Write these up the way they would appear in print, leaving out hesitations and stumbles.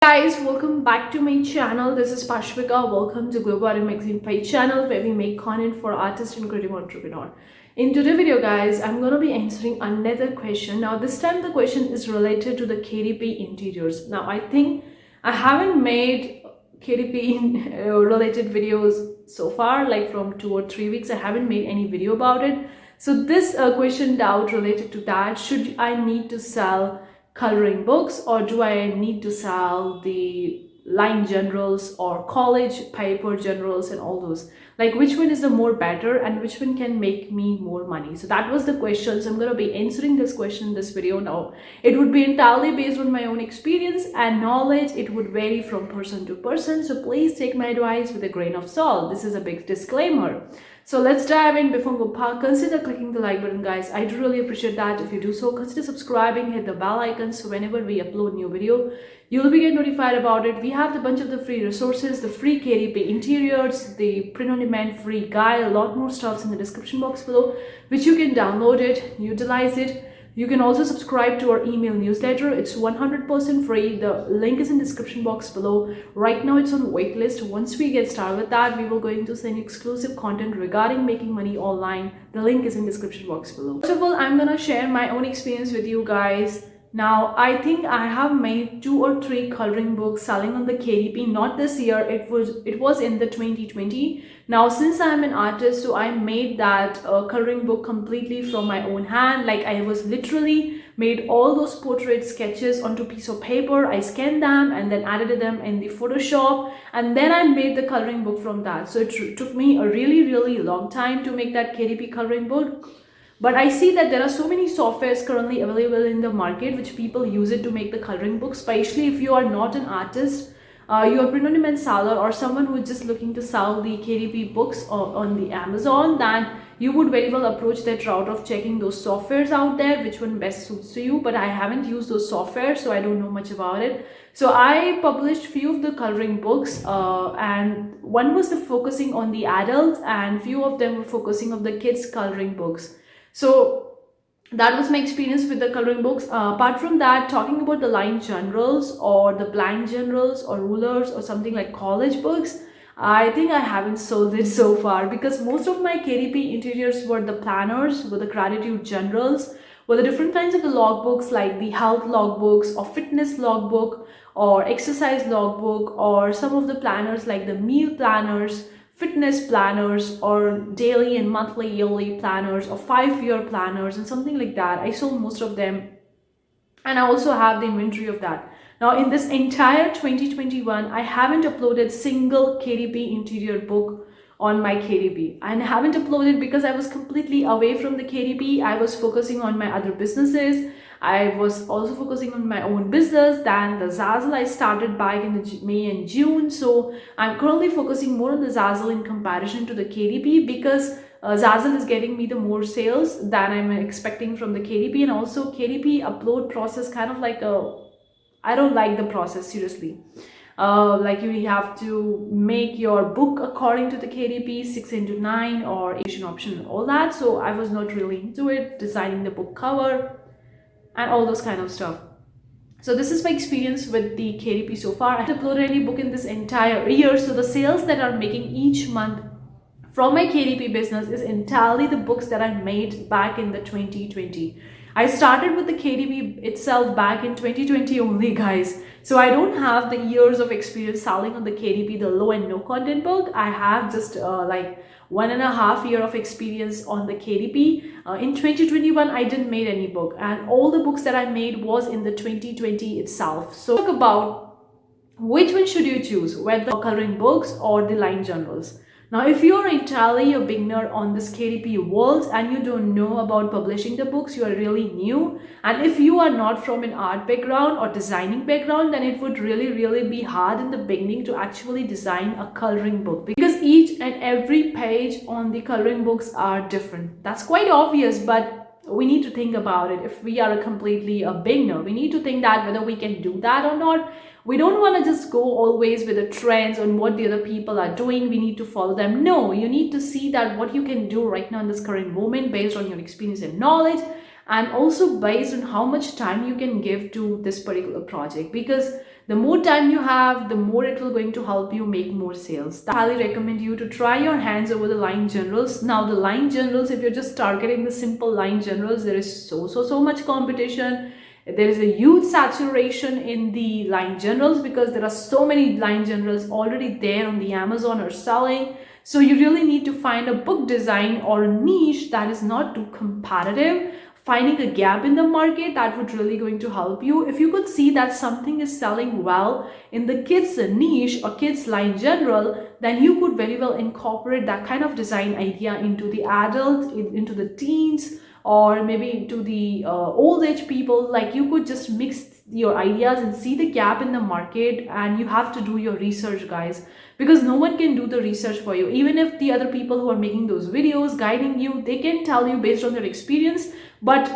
Guys, welcome back to my channel. This is Pashvika. Welcome to GLOBO magazine page channel where we make content for artists and creative entrepreneur. In today's video, guys, I'm going to be answering another question. Now this time the question is related to the KDP interiors. Now I think I haven't made KDP related videos so far, like from 2 or 3 weeks. I haven't made any video about it. So this question doubt related to that, should I need to sell coloring books or do I need to sell the line generals or college paper generals and all those, like which one is the more better and which one can make me more money? So that was the question. So I'm going to be answering this question in this video. Now it would be entirely based on my own experience and knowledge. It would vary from person to person, so please take my advice with a grain of salt. This is a big disclaimer. So let's dive in. Before we go, consider clicking the like button, guys. I do really appreciate that. If you do so, consider subscribing, hit the bell icon, so whenever we upload new video, you'll be get notified about it. We have a bunch of the free resources, the free KDP interiors, the print on demand free guide, a lot more stuffs in the description box below, which you can download it, utilize it. You can also subscribe to our email newsletter. It's 100% free. The link is in the description box below. Right now it's on waitlist. Once we get started with that, we will going to send you exclusive content regarding making money online. The link is in the description box below. First of all, I'm gonna share my own experience with you guys. Now, I think I have made 2 or 3 coloring books selling on the KDP, not this year, it was in the 2020. Now, since I'm an artist, so I made that coloring book completely from my own hand. Like I was literally made all those portrait sketches onto piece of paper. I scanned them and then added them in the Photoshop, and then I made the coloring book from that. So it took me a really long time to make that KDP coloring book. But I see that there are so many softwares currently available in the market which people use it to make the coloring book, especially if you are not an artist, you are a print on demand seller or someone who is just looking to sell the KDP books on the Amazon, then you would very well approach that route of checking those softwares out there, which one best suits to you. But I haven't used those softwares, so I don't know much about it. So I published few of the coloring books and one was focusing on the adults and few of them were focusing on the kids coloring books. So that was my experience with the coloring books. Apart from that, talking about the line generals or the blank generals or rulers or something like college books, I think I haven't sold it so far, because most of my KDP interiors were the planners, were the gratitude generals, were the different kinds of the logbooks like the health logbooks or fitness logbook or exercise logbook, or some of the planners like the meal planners, fitness planners, or daily and monthly yearly planners, or 5-year planners and something like that. I sold most of them and I also have the inventory of that. Now in this entire 2021, I haven't uploaded single KDP interior book on my KDP, and I haven't uploaded because I was completely away from the KDP. I was focusing on my other businesses. I was also focusing on my own business. Then the Zazzle I started back in the May and June. So I'm currently focusing more on the Zazzle in comparison to the KDP, because Zazzle is getting me the more sales than I'm expecting from the KDP. And also KDP upload process kind of like I don't like the process, seriously. Like you have to make your book according to the KDP 6:9 or Asian option and all that. So I was not really into it, designing the book cover and all those kind of stuff. So this is my experience with the KDP so far. I haven't uploaded any book in this entire year, so the sales that are making each month from my KDP business is entirely the books that I made back in the 2020. I started with the KDP itself back in 2020 only, guys. So I don't have the years of experience selling on the KDP, the low and no content book. I have just like 1.5 years of experience on the KDP. In 2021, I didn't make any book, and all the books that I made was in the 2020 itself. So talk about which one should you choose, whether coloring books or the line journals. Now, if you're entirely a beginner on this KDP world and you don't know about publishing the books, you are really new. And if you are not from an art background or designing background, then it would really be hard in the beginning to actually design a coloring book, because each and every page on the coloring books are different. That's quite obvious, but we need to think about it. If we are completely a beginner, we need to think that whether we can do that or not. We don't want to just go always with the trends on what the other people are doing. We need to follow them. No, you need to see that what you can do right now in this current moment based on your experience and knowledge, and also based on how much time you can give to this particular project, because The more time you have, the more it will going to help you make more sales. I highly recommend you to try your hands over the line generals. Now the line generals, if you're just targeting the simple line generals, there is so much competition. There is a huge saturation in the line generals because there are so many line generals already there on the Amazon or selling. So you really need to find a book design or a niche that is not too competitive. Finding a gap in the market, that would really going to help you. If you could see that something is selling well in the kids niche or kids line general, then you could very well incorporate that kind of design idea into the adult, into the teens, or maybe into the old age people. Like, you could just mix your ideas and see the gap in the market, and you have to do your research, guys, because no one can do the research for you. Even if the other people who are making those videos guiding you, they can tell you based on their experience, but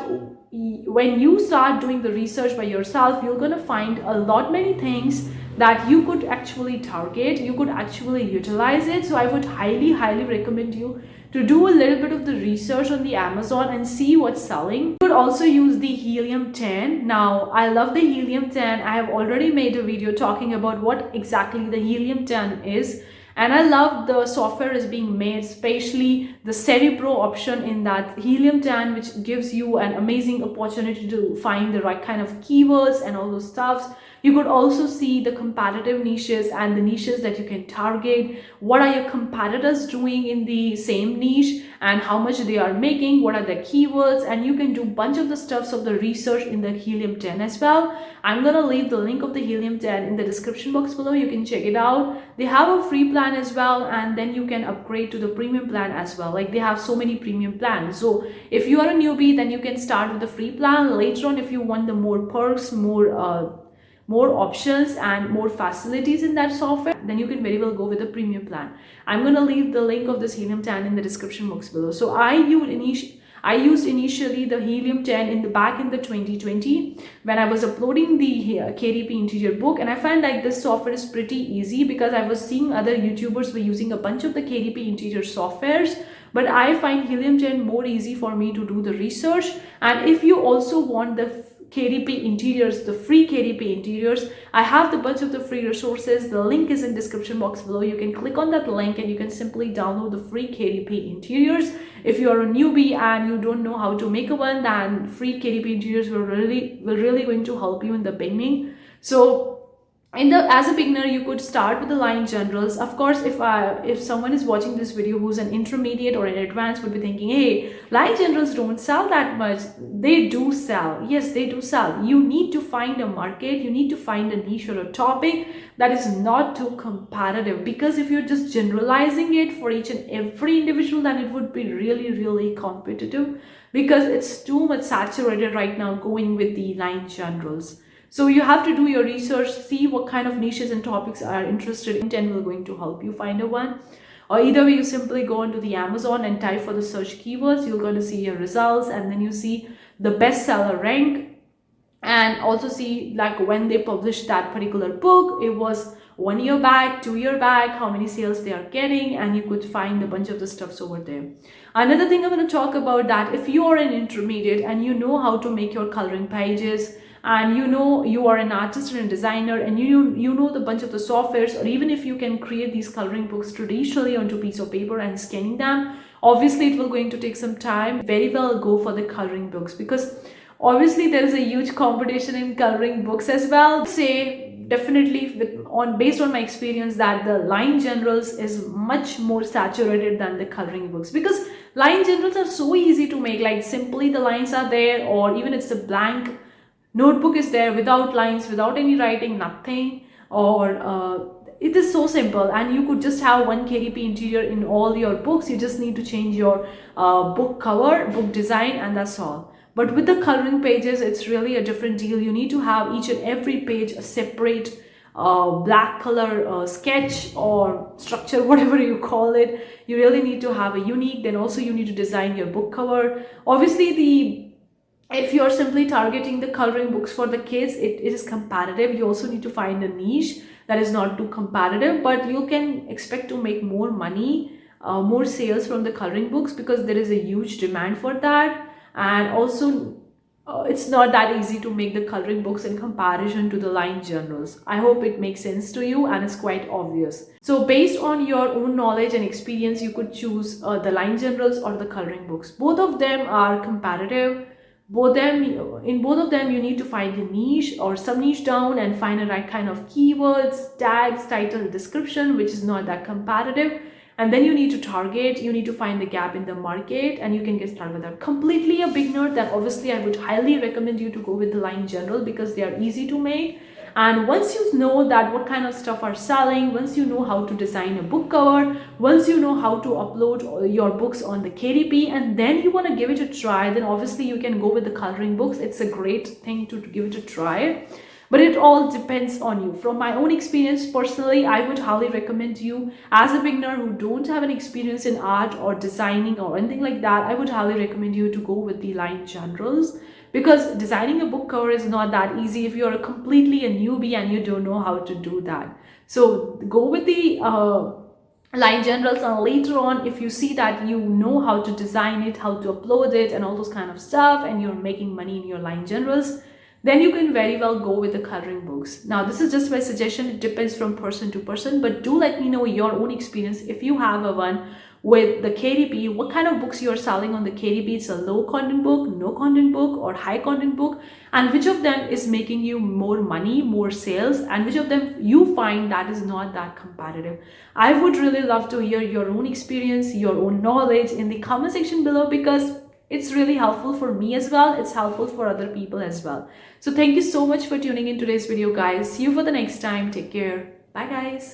when you start doing the research by yourself, you're gonna find a lot many things that you could actually target, you could actually utilize it. So I would highly recommend you to do a little bit of the research on the Amazon and see what's selling. You could also use the helium 10. Now, I love the helium 10. I have already made a video talking about what exactly the helium 10 is. And I love the software is being made, especially the Cerebro option in that helium 10, which gives you an amazing opportunity to find the right kind of keywords and all those stuffs. You could also see the competitive niches and the niches that you can target. What are your competitors doing in the same niche and how much they are making? What are the keywords? And you can do a bunch of the stuffs of the research in the helium 10 as well. I'm gonna leave the link of the helium 10 in the description box below. You can check it out. They have a free plan as well, and then you can upgrade to the premium plan as well. Like, they have so many premium plans. So if you are a newbie, then you can start with the free plan. Later on, if you want the more perks, more options and more facilities in that software, then you can very well go with the premium plan. I'm going to leave the link of this helium 10 in the description box below. So I used initially the helium 10 in the back in the 2020 when I was uploading the KDP interior book, and I find like this software is pretty easy because I was seeing other YouTubers were using a bunch of the KDP interior softwares, but I find helium 10 more easy for me to do the research. And if you also want the KDP interiors, the free KDP interiors, I have the bunch of the free resources. The link is in description box below. You can click on that link and you can simply download the free KDP interiors. If you are a newbie and you don't know how to make a one, then free KDP interiors will really going to help you in the beginning. So as a beginner, you could start with the line generals. Of course, if someone is watching this video who's an intermediate or an advanced, would be thinking, hey, line generals don't sell that much. They do sell. Yes, they do sell. You need to find a market. You need to find a niche or a topic that is not too competitive, because if you're just generalizing it for each and every individual, then it would be really competitive, because it's too much saturated right now going with the line generals. So you have to do your research, see what kind of niches and topics are interested in, and we're going to help you find a one. Or either way, you simply go into the Amazon and type for the search keywords. You're going to see your results, and then you see the bestseller rank, and also see like when they published that particular book. It was 1 year back, 2 year back, how many sales they are getting, and you could find a bunch of the stuffs over there. Another thing I'm going to talk about, that if you are an intermediate and you know how to make your coloring pages, and you know you are an artist and a designer, and you know the bunch of the softwares, or even if you can create these coloring books traditionally onto a piece of paper and scanning them, obviously it will going to take some time. Very well go for the coloring books, because obviously there is a huge competition in coloring books as well. Say definitely based on my experience that the line generals is much more saturated than the coloring books, because line generals are so easy to make. Like, simply the lines are there, or even it's a blank notebook is there without lines, without any writing, nothing, or it is so simple, and you could just have one KDP interior in all your books. You just need to change your book cover, book design, and that's all. But with the coloring pages, it's really a different deal. You need to have each and every page a separate black color sketch or structure, whatever you call it. You really need to have a unique. Then also you need to design your book cover. Obviously, if you're simply targeting the coloring books for the kids, it is competitive. You also need to find a niche that is not too competitive, but you can expect to make more money, more sales from the coloring books, because there is a huge demand for that. And also it's not that easy to make the coloring books in comparison to the line journals. I hope it makes sense to you and it's quite obvious. So based on your own knowledge and experience, you could choose the line journals or the coloring books. Both of them are comparative. In both of them, you need to find a niche or some niche down and find the right kind of keywords, tags, title, description, which is not that comparative. And then you need to target, you need to find the gap in the market, and you can get started with that. Completely a beginner, then obviously I would highly recommend you to go with the line general because they are easy to make. And once you know that what kind of stuff are selling, once you know how to design a book cover, once you know how to upload your books on the KDP, and then you want to give it a try, then obviously you can go with the coloring books. It's a great thing to give it a try. But it all depends on you. From my own experience, personally, I would highly recommend you as a beginner who don't have an experience in art or designing or anything like that. I would highly recommend you to go with the line generals because designing a book cover is not that easy if you're completely a newbie and you don't know how to do that. So go with the line generals, and later on if you see that you know how to design it, how to upload it and all those kind of stuff, and you're making money in your line generals, then you can very well go with the coloring books. Now, this is just my suggestion. It depends from person to person, but do let me know your own experience. If you have a one with the KDP, what kind of books you are selling on the KDP? It's a low content book, no content book, or high content book, and which of them is making you more money, more sales, and which of them you find that is not that competitive. I would really love to hear your own experience, your own knowledge in the comment section below, because it's really helpful for me as well. It's helpful for other people as well. So thank you so much for tuning in today's video, guys. See you for the next time. Take care. Bye, guys.